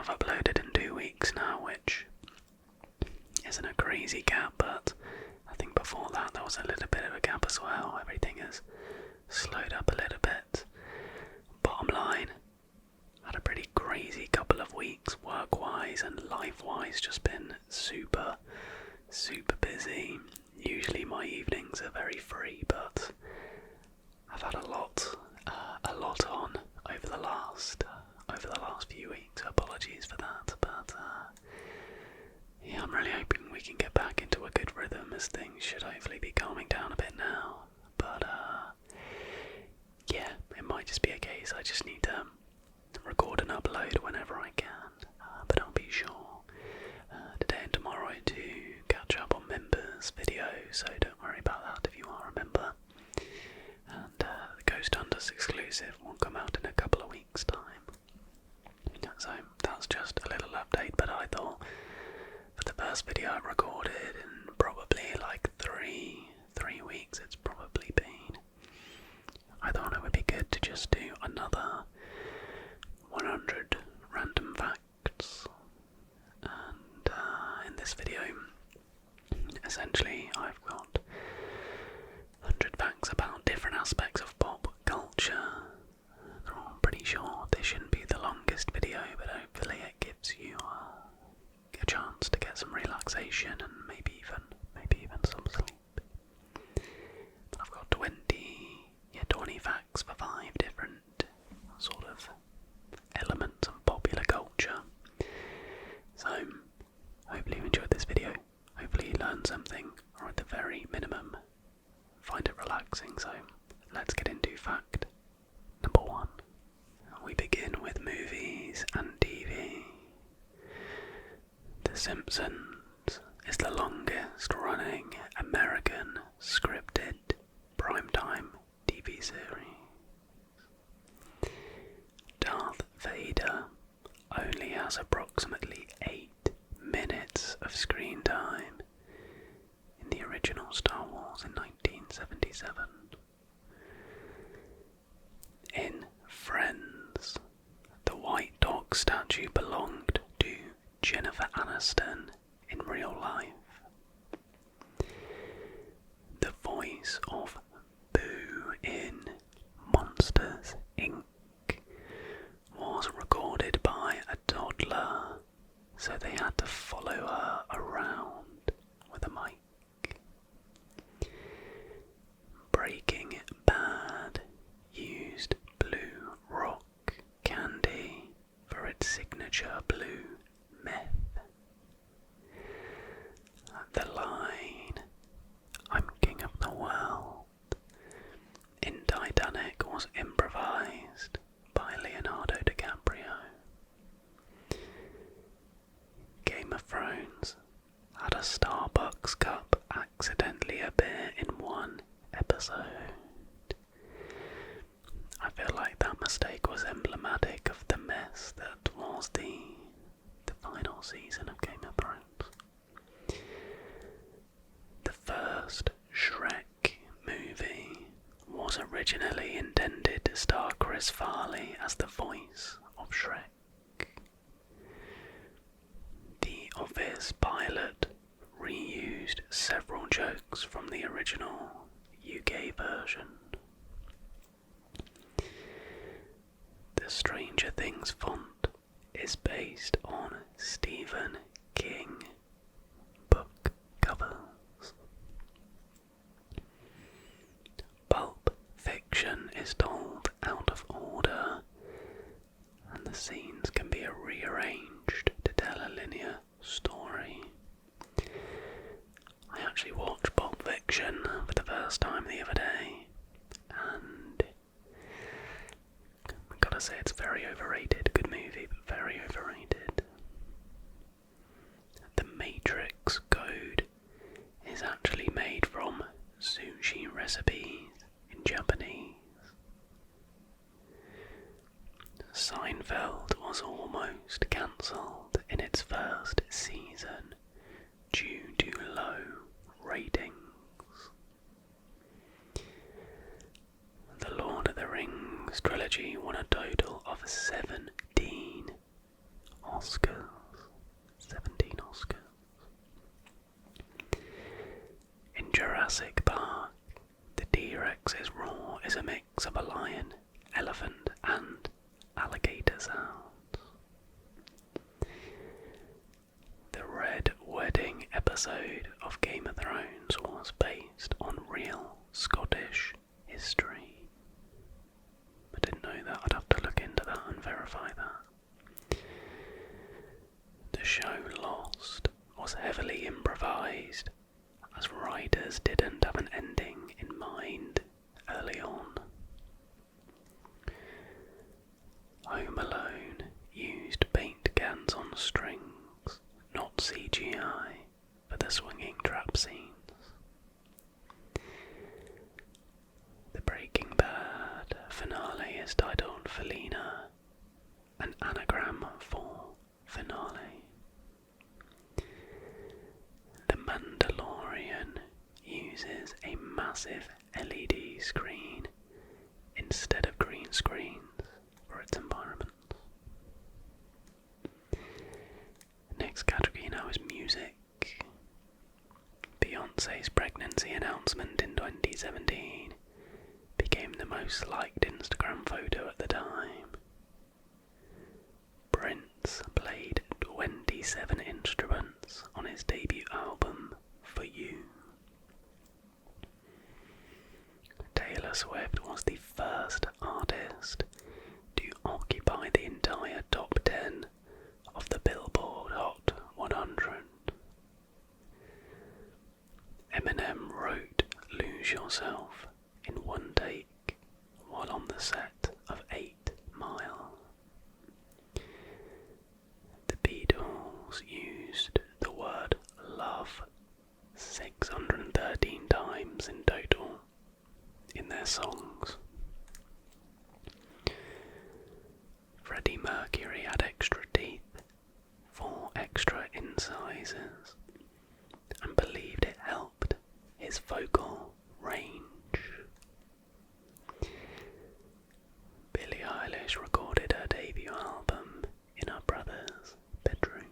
I've uploaded in 2 weeks now, which isn't a crazy gap, but I think before that there was a little bit of a gap as well. Everything has slowed up a little bit. Bottom line, had a pretty crazy couple of weeks work-wise and life-wise, just been super busy. Usually my evenings are very free, but I've had a lot on over the last few weeks. Apologies for that, but yeah, I'm really hoping we can get back into a good rhythm, as things should hopefully be calming down a bit now. But yeah, it might just be a case I just need to record and upload whenever I can, but I'll be sure today and tomorrow to catch up on members' videos, so don't worry about that if you are a member. And the Ghost Hunters exclusive will come out in a couple of weeks' time. So that's just a little update, but I thought for the first video I recorded in probably like three weeks it's probably been, I thought it would be good to just do another 100 random facts. And in this video, essentially I've got 100 facts about different aspects of pop culture. I'm pretty sure this shouldn't be the longest video, but hopefully it gives you a chance to get some relaxation and maybe even some sleep. But I've got 20 facts for 5 different sort of elements of popular culture. So hopefully you enjoyed this video. Hopefully you learned something, or at the very minimum find it relaxing. So let's get into fact number 1. We begin with movies and TV. The Simpsons is the longest running American scripted primetime TV series. Darth Vader only has approximately 8 minutes of screen time in the original Star Wars in 1977. In Friends, the White Dog statue belonged to Jennifer Aniston in real life. The voice of Boo in Monsters, Inc. was recorded by a toddler, so they had to follow her around with a mic. Breaking Bad used blue rock candy for its signature blue meth. The line, "I'm king of the world," in Titanic was improvised by Leonardo DiCaprio. Game of Thrones had a Starbucks cup accidentally appear in one episode. I feel like that mistake was emblematic of the mess that was the final season of Game of Thrones. The first Shrek movie was originally intended to star Chris Farley as the voice of Shrek. The Office pilot reused several jokes from the original UK version. The Stranger Things font is based on Stephen King book covers. Pulp Fiction is told out of order, and the scenes can be rearranged to tell a linear story. I actually watched Pulp Fiction for the first time the other day, and I've got to say it's very overrated. Good movie, but very overrated. The Matrix code is actually made from sushi recipes in Japanese. Seinfeld was almost cancelled in its first season due to low ratings. The Lord of the Rings trilogy won a total of 17 Jurassic Park, the T-Rex's roar is a mix of a lion, elephant, and alligator sounds. The Red Wedding episode of Game of Thrones was based on real Scottish history. I didn't know that. I'd have to look into that and verify that. The show Lost was heavily improvised, as writers didn't have an ending in mind early on. Home Alone used paint cans on strings, not CGI, for the swinging trap scenes. The Breaking Bad finale is titled Felina, an anagram for finale. The Mandalorian uses a massive LED screen instead of green screens for its environment. Next category now is music. Beyoncé's pregnancy announcement in 2017 became the most liked Instagram photo at the time. Prince played 27 instruments on his debut album, For You. Taylor Swift was the first artist to occupy the entire top 10 of the Billboard Hot 100. Eminem wrote Lose Yourself in one take while on the set of 8 Mile. The Beatles used the word love 613 times in total in their songs. Freddie Mercury had extra teeth, 4 extra incisors, and believed it helped his vocal range. Billie Eilish recorded her debut album in her brother's bedroom.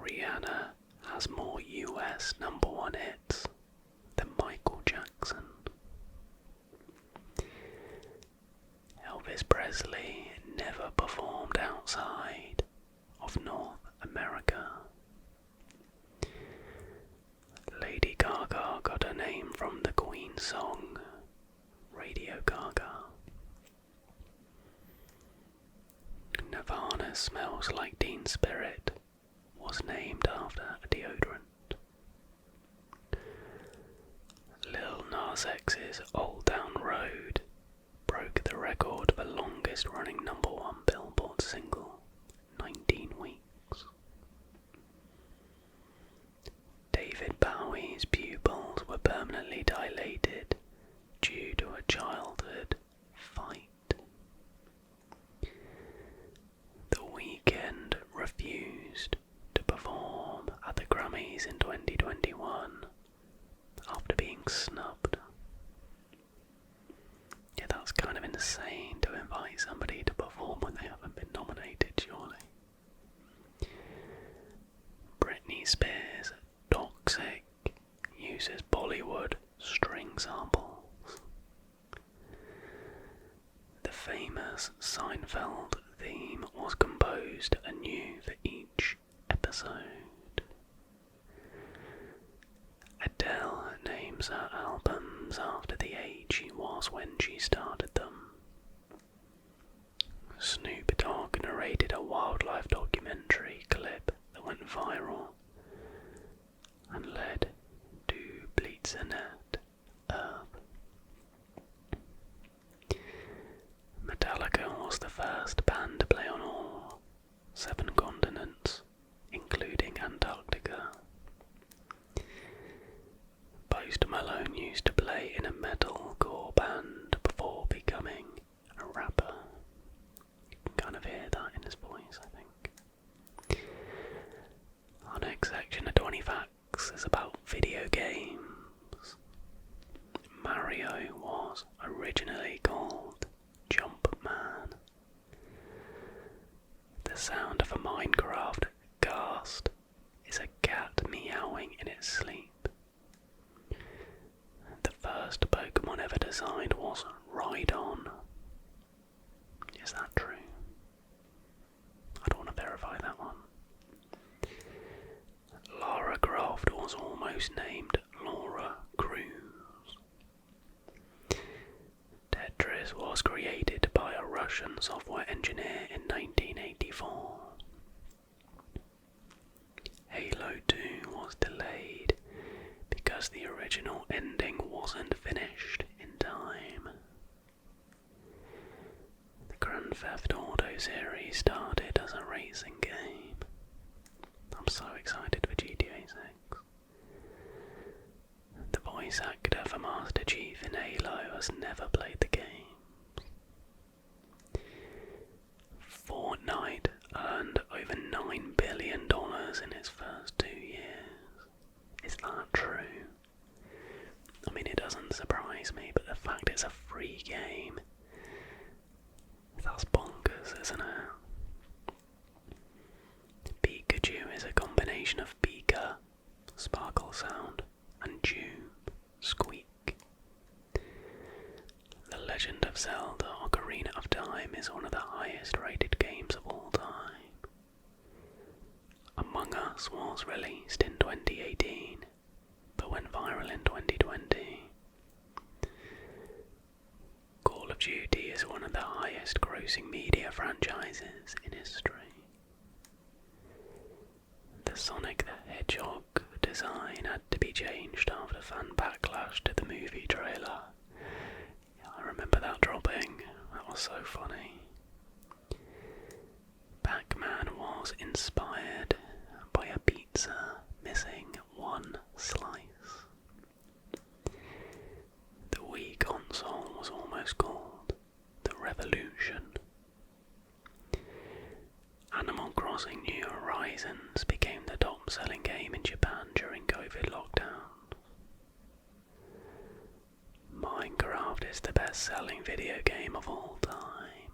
Rihanna has more US #1 hits than Michael Jackson. Elvis Presley never performed outside of North America. Lady Gaga got her name from the Queen song Radio Gaga. Nirvana Smells Like Teen Spirit was named after a deodorant. Lil Nas X's Old Town Road broke the record for longest running #1 Billboard single, 19 weeks. David Bowie's pupils were permanently dilated due to a childhood fight. The Weeknd refused to perform at the Grammys in 2021 after being snubbed. Yeah, that's kind of insane to invite somebody to perform when they haven't been nominated, surely. Britney Spears' Toxic uses Bollywood string samples. The famous Seinfeld theme was composed anew for each episode. Adele names her albums after the age she was when she started them. Snoop Dogg narrated a wildlife documentary clip that went viral and led to Blitzenet Earth. Metallica was the first band to play on all 7 continents, including Antarctica. Post Malone used to play in a metalcore band before becoming a rapper. You can kind of hear that in his voice, I think. its sleep. The first Pokemon ever designed was Rhydon. Is that true? I don't want to verify that one. Lara Croft was almost named Laura Cruz. Tetris was created by a Russian software engineer in 1984. Halo 2 was delayed because the original ending wasn't finished in time. The Grand Theft Auto series started as a racing game. I'm so excited for GTA 6. The voice actor for Master Chief in Halo has never played the game. Fortnite earned over $9 billion in its first 2 years. Is that true? I mean, it doesn't surprise me, but the fact it's a free game, that's bonkers, isn't it? Pikachu is a combination of Pika, sparkle sound, and tube, squeak. The Legend of Zelda Ocarina of Time is one of the highest rated games of all time. Among Us was released in 2018, but went viral in 2020. Call of Duty is one of the highest grossing media franchises in history. The Sonic the Hedgehog design had to be changed after fan backlash to the movie trailer. I remember that dropping. That was so funny. Pac-Man was inspired by a pizza missing one slice. The Wii console was almost called the Revolution. Animal Crossing New Horizons became the top-selling game in Japan during COVID lockdown. Minecraft is the best-selling video game of all time.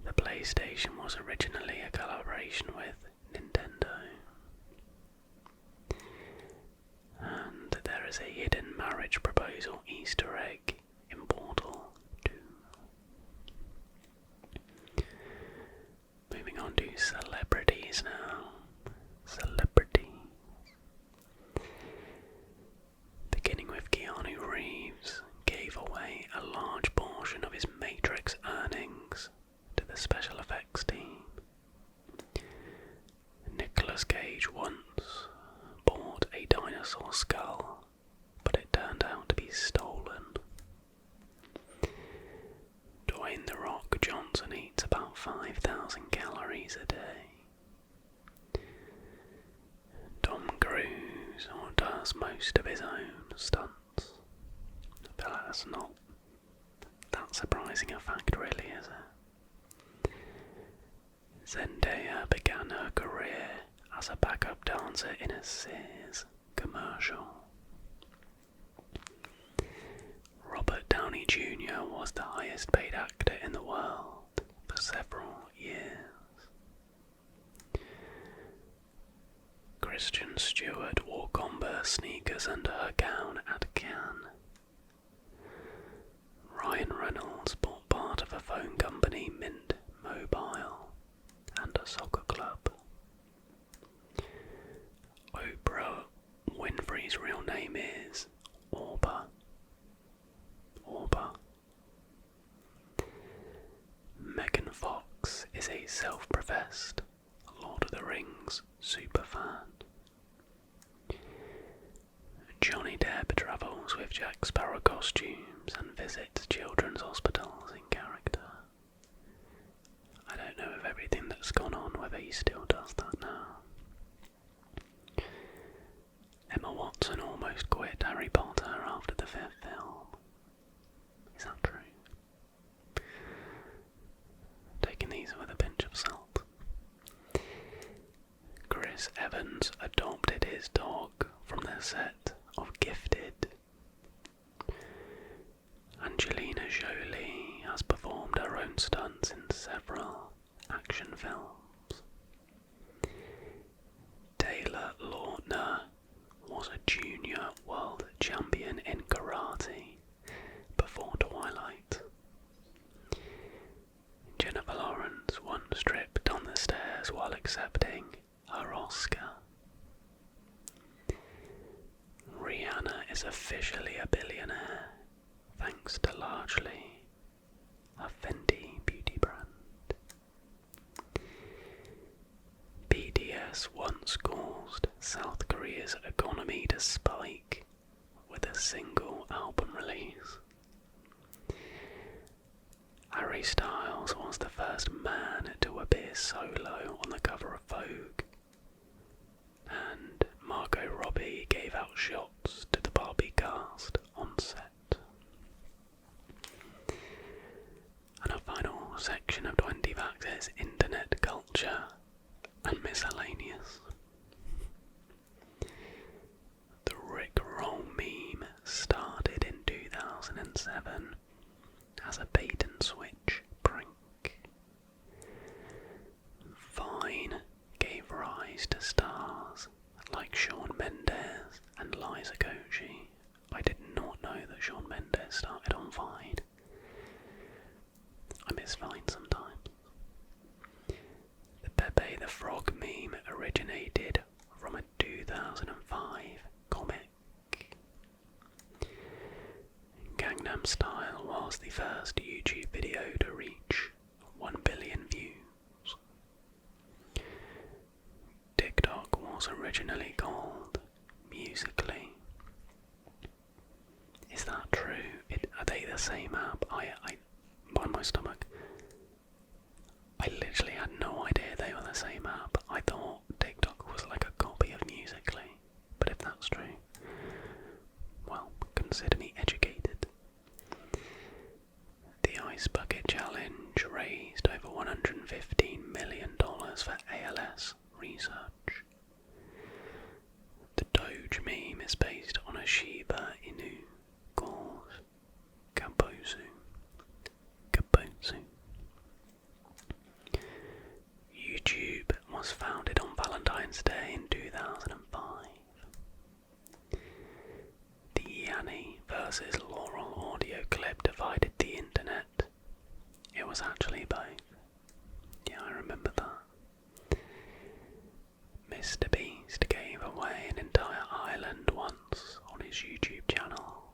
The PlayStation was originally a collaboration with Nintendo. And there is a hidden marriage proposal Easter egg in Portal 2. Moving on to celebrities now. Celebrities. Beginning with Keanu Reeves, gave away a large portion of his Matrix earnings to the special effects team. Nicolas Cage once bought a dinosaur skull, but it turned out to be stolen. Dwayne "The Rock" Johnson eats about 5,000 calories a day. Tom Cruise does most of his own stunts. I feel like that's not that surprising a fact, really, is it? Zendaya began her career as a backup dancer in a Sears commercial. Robert Downey Jr. was the highest paid actor in the world for several years. Kristen Stewart wore Converse sneakers under her gown at Cannes. Ryan Reynolds bought part of a phone company, Mint Mobile, and a soccer club. Oprah Winfrey's real name is Orba. Megan Fox is a self-professed Lord of the Rings superfan. Johnny Depp travels with Jack Sparrow costumes and visits children's hospitals in character. I don't know of everything that's gone on whether he still does that now. Emma Watson almost quit Harry Potter after the 5th film. Is that true? Taking these with a pinch of salt. Chris Evans adopted his dog from the set of Gifted. Angelina Jolie has performed her own stunts in several action films. Taylor her Oscar. Rihanna is officially a billionaire, thanks to largely a Fenty beauty brand. BTS once caused South Korea's economy to spike with a single album release. Harry Styles was the first man to appear solo on the cover of Vogue, and Margot Robbie gave out shots to the Barbie cast on set. And our final section of 20 Facts is internet culture and miscellaneous. The Rickroll meme started in 2007 as a bait and switch prank. Vine gave rise to stars like Shawn Mendes and Liza Koshy. I did not know that Shawn Mendes started on Vine. I miss Vine sometimes. The Pepe the Frog meme originated from a 2005 comic. Gangnam Style was the first YouTube video to reach 1 billion views. TikTok was originally called Musical.ly. Is that true? Are they the same app? By my stomach. I literally had no idea they were the same app. I thought TikTok was like a copy of Musical.ly. But if that's true, well, consider me educated. The Ice Bucket Challenge raised over $115 million for ALS research. The Doge meme is based on a Shiba Inu called Kabosu. YouTube was founded on Valentine's Day in 2005. The Yanni versus Laurel audio clip divided the internet. It was actually both. Yeah, I remember that. Mr. Beast gave away an entire island once on his YouTube channel.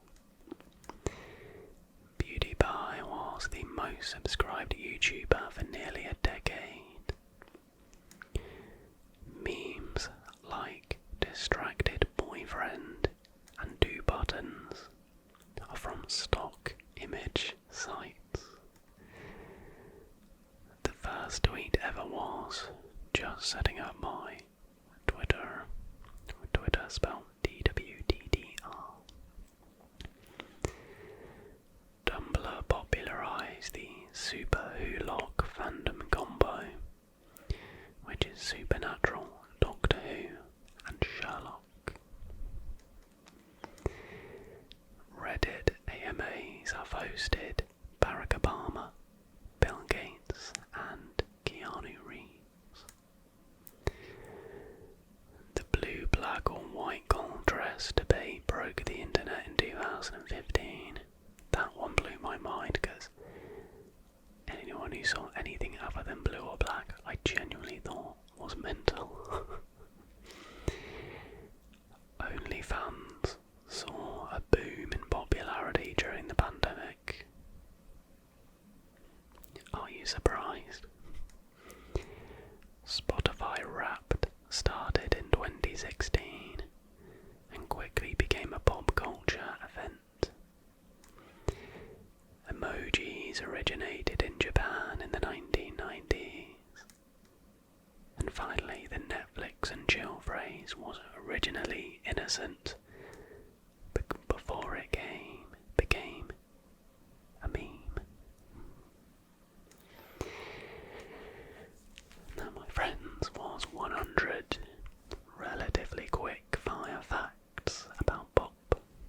PewDiePie was the most subscribed YouTuber for nearly a decade. Memes like distracted boyfriend and do buttons are from stock image sites. The first tweet ever was just setting up my Twitter spelled DWDDR. Tumblr popularised the Super Who Lock fandom combo, which is Supernatural, Doctor Who, and Sherlock. Reddit AMAs have hosted Barack Obama, Bill Gates, and Keanu Reeves. The blue, black, or white gold dress debate broke the internet in 2015. That one blew my mind because anyone who saw anything other than blue or black, I genuinely thought was mental. OnlyFans saw a boom in popularity during the pandemic. Are you surprised? Spotify Wrapped started in 2016 and quickly became a pop culture event. Emojis originated in Japan in the 1990s. And finally, the Netflix and chill phrase was originally innocent before it became a meme. That, my friends, was 100 relatively quick fire facts about pop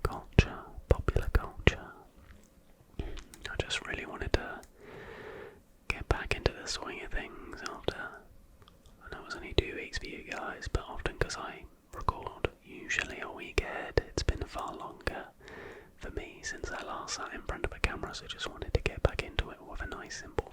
culture, popular culture. I just really wanted to get back into the swing of things after, I know it was only 2 weeks for you guys, but often because I record usually a week ahead, it's been far longer for me since I last sat in front of a camera, so just wanted to get back into it with a nice simple